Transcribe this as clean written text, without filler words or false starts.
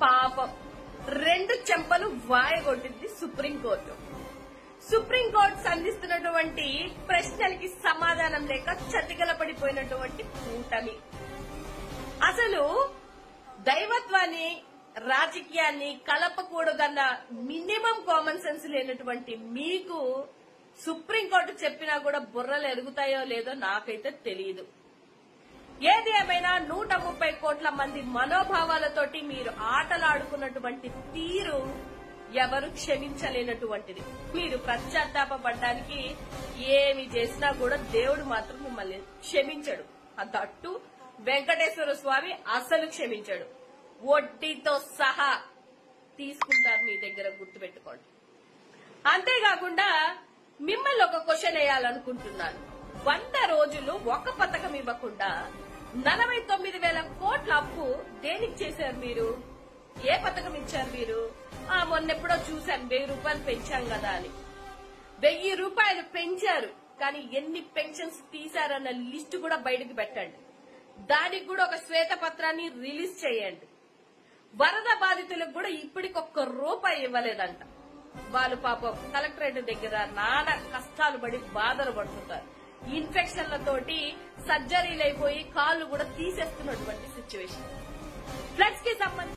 పాపం 2 చెంపలు వాయగొట్టింది supreme court. Supreme court సంధిస్తున్నటువంటి ప్రశ్నలకి సమాధానం లేక చతికిల పడిపోయినటువంటి కూటమి. అసలు దైవత్వాన్ని రాజకీయాన్ని కలపకూడదన్న మినిమం కామన్ సెన్స్ లేనటువంటి మీకు సుప్రీంకోర్టు చెప్పినా కూడా బుర్రలు ఎరుగుతాయో లేదో నాకైతే తెలియదు. ఏది ఏమైనా 130 కోట్ల మంది మనోభావాలతోటి మీరు ఆటలాడుకున్నటువంటి తీరు ఎవరు క్షమించలేనటువంటిది. మీరు పశ్చాత్తాపపడడానికి ఏమి చేసినా కూడా దేవుడు మాత్రం మిమ్మల్ని క్షమించడు. అదట్టు వెంకటేశ్వర స్వామి అసలు క్షమించడు. వడ్డీతో సహా తీసుకుంటారు మీ దగ్గర, గుర్తుపెట్టుకోండి. అంతేకాకుండా మిమ్మల్ని ఒక క్వశ్చన్ వేయాలనుకుంటున్నాను. 100 రోజులు ఒక పథకం ఇవ్వకుండా 49,000 కోట్ల అప్పు దేనికి చేశారు మీరు? ఏ పథకం ఇచ్చారు మీరు? మొన్నెప్పుడో చూశాను 1000 రూపాయలు పెంచాం కదా అని. 1000 రూపాయలు పెంచారు, కానీ ఎన్ని పెన్షన్స్ తీశారన్న లిస్టు కూడా బయటకు పెట్టండి. దానికి కూడా ఒక శ్వేతపత్రాన్ని రిలీజ్ చేయండి. వరద బాధితులకు కూడా ఇప్పటికి ₹1 ఇవ్వలేదంట. వాళ్ళు పాపం కలెక్టరేట్ దగ్గర నానా కష్టాలు పడి బాధలు పడుతుంటారు. ఇన్ఫెక్షన్లతోటి సర్జరీలు అయిపోయి కాళ్ళు కూడా తీసేస్తున్నటువంటి సిచ్యువేషన్. ఫ్లడ్స్ కి సంబంధించి